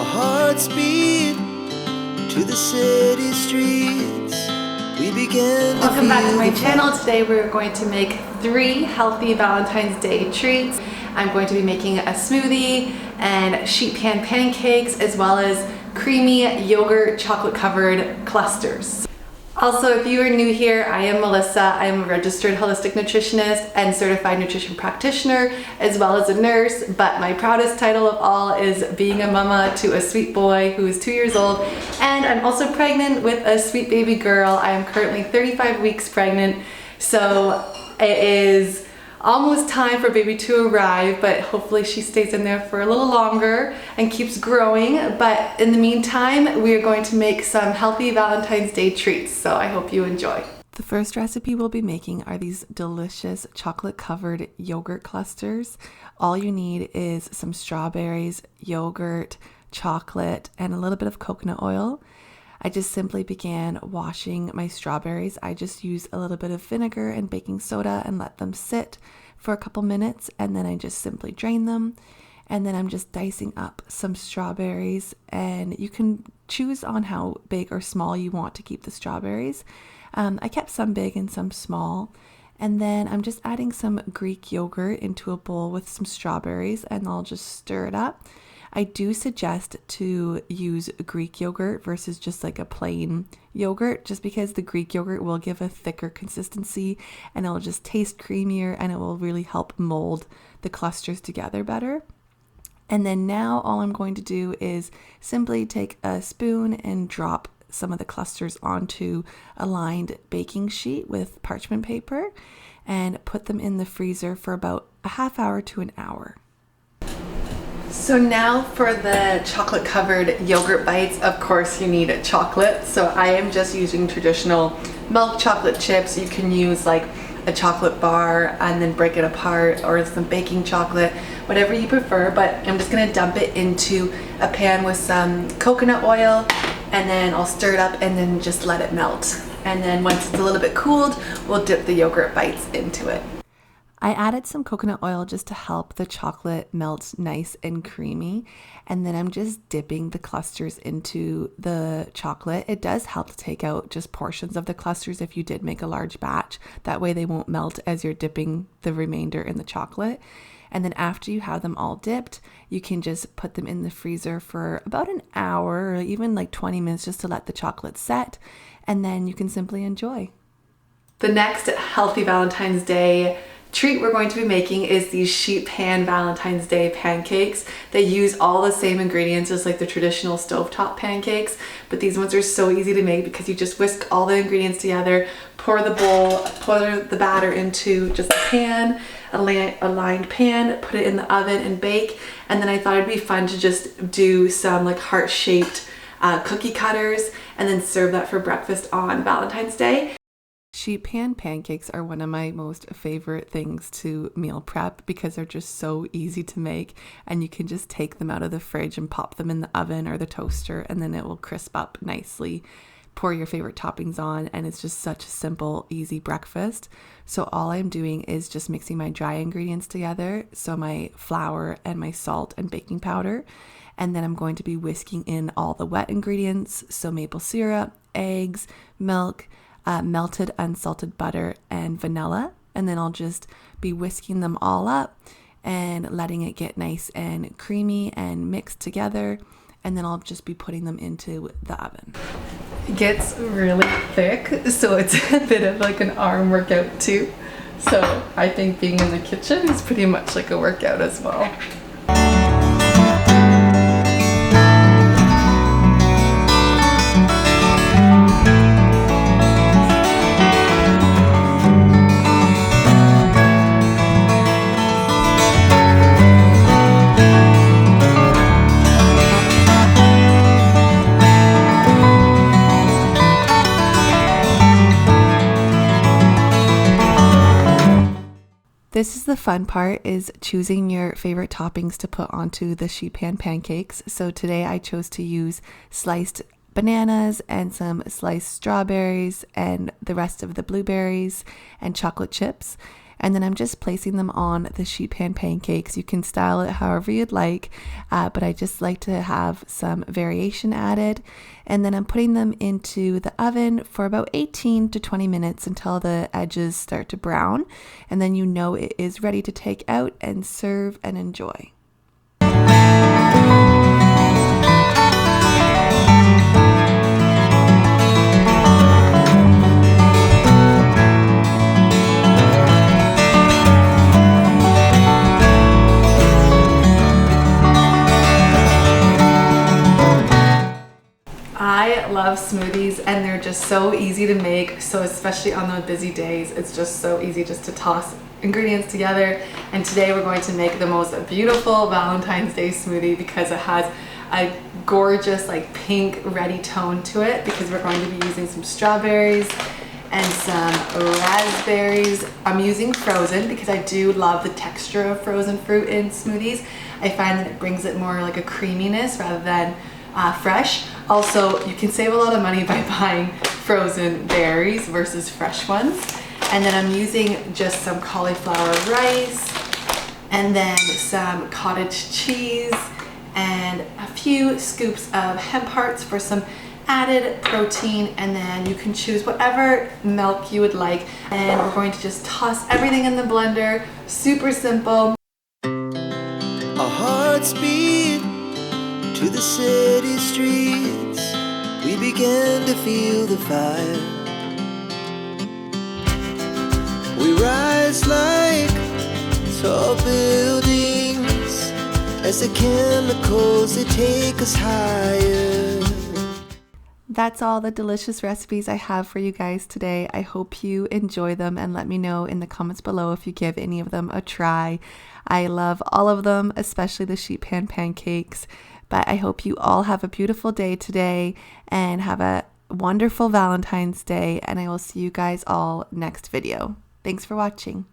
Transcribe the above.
Our hearts beat to the city streets. We began to Welcome back to my feel the channel. Today we're going to make 3 healthy Valentine's Day treats. I'm going to be making a smoothie and sheet pan pancakes, as well as creamy yogurt chocolate covered clusters. Also, if you are new here, I am Melissa. I am a registered holistic nutritionist and certified nutrition practitioner, as well as a nurse, but my proudest title of all is being a mama to a sweet boy who is 2 years old, and I'm also pregnant with a sweet baby girl. I am currently 35 weeks pregnant, so it is almost time for baby to arrive, but hopefully she stays in there for a little longer and keeps growing. But in the meantime, we are going to make some healthy Valentine's Day treats, so I hope you enjoy. The first recipe we'll be making are these delicious chocolate covered yogurt clusters. All you need is some strawberries, yogurt, chocolate, and a little bit of coconut oil. I just simply began washing my strawberries. I just use a little bit of vinegar and baking soda and let them sit for a couple minutes, and then I just simply drain them. And then I'm just dicing up some strawberries, and you can choose on how big or small you want to keep the strawberries. I kept some big and some small. And then I'm just adding some Greek yogurt into a bowl with some strawberries, and I'll just stir it up. I do suggest to use Greek yogurt versus just like a plain yogurt, just because the Greek yogurt will give a thicker consistency and it'll just taste creamier, and it will really help mold the clusters together better. And then now all I'm going to do is simply take a spoon and drop some of the clusters onto a lined baking sheet with parchment paper and put them in the freezer for about a half hour to an hour. So now for the chocolate covered yogurt bites, of course you need chocolate. So I am just using traditional milk chocolate chips. You can use like a chocolate bar and then break it apart, or some baking chocolate, whatever you prefer. But I'm just gonna dump it into a pan with some coconut oil, and then I'll stir it up and then just let it melt. And then once it's a little bit cooled, we'll dip the yogurt bites into it. I added some coconut oil just to help the chocolate melt nice and creamy. And then I'm just dipping the clusters into the chocolate. It does help to take out just portions of the clusters if you did make a large batch. That way they won't melt as you're dipping the remainder in the chocolate. And then after you have them all dipped, you can just put them in the freezer for about an hour or even like 20 minutes just to let the chocolate set. And then you can simply enjoy. The next healthy Valentine's Day treat we're going to be making is these sheet pan Valentine's Day pancakes. They use all the same ingredients as like the traditional stovetop pancakes, but these ones are so easy to make because you just whisk all the ingredients together, pour the batter into just a pan, a lined pan, put it in the oven and bake. And then I thought it'd be fun to just do some like heart-shaped cookie cutters and then serve that for breakfast on Valentine's Day. Sheet pan pancakes are one of my most favorite things to meal prep because they're just so easy to make, and you can just take them out of the fridge and pop them in the oven or the toaster, and then it will crisp up nicely. Pour your favorite toppings on, and it's just such a simple, easy breakfast. So all I'm doing is just mixing my dry ingredients together, so my flour and my salt and baking powder, and then I'm going to be whisking in all the wet ingredients, so maple syrup, eggs, milk, melted unsalted butter, and vanilla. And then I'll just be whisking them all up and letting it get nice and creamy and mixed together. And then I'll just be putting them into the oven. It gets really thick, so it's a bit of like an arm workout too. So I think being in the kitchen is pretty much like a workout as well. This is the fun part, is choosing your favorite toppings to put onto the sheet pan pancakes. So today I chose to use sliced bananas and some sliced strawberries and the rest of the blueberries and chocolate chips. and then I'm just placing them on the sheet pan pancakes. You can style it however you'd like, but I just like to have some variation added. And then I'm putting them into the oven for about 18 to 20 minutes until the edges start to brown, and then you know it is ready to take out and serve and enjoy. I love smoothies, and they're just so easy to make. So especially on those busy days, it's just so easy just to toss ingredients together. And today we're going to make the most beautiful Valentine's Day smoothie because it has a gorgeous like pink ready tone to it, because we're going to be using some strawberries and some raspberries. I'm using frozen because I do love the texture of frozen fruit in smoothies. I find that it brings it more like a creaminess rather than fresh. Also, you can save a lot of money by buying frozen berries versus fresh ones. And then I'm using just some cauliflower rice, and then some cottage cheese, and a few scoops of hemp hearts for some added protein. And then you can choose whatever milk you would like. And we're going to just toss everything in the blender. Super simple. Our hearts beat to the city streets. We began to feel the fire. We rise like tall buildings as the chemicals, they take us higher. That's all the delicious recipes I have for you guys today. I hope you enjoy them, and let me know in the comments below if you give any of them a try. I love all of them, especially the sheet pan pancakes. But I hope you all have a beautiful day today and have a wonderful Valentine's Day, and I will see you guys all next video. Thanks for watching.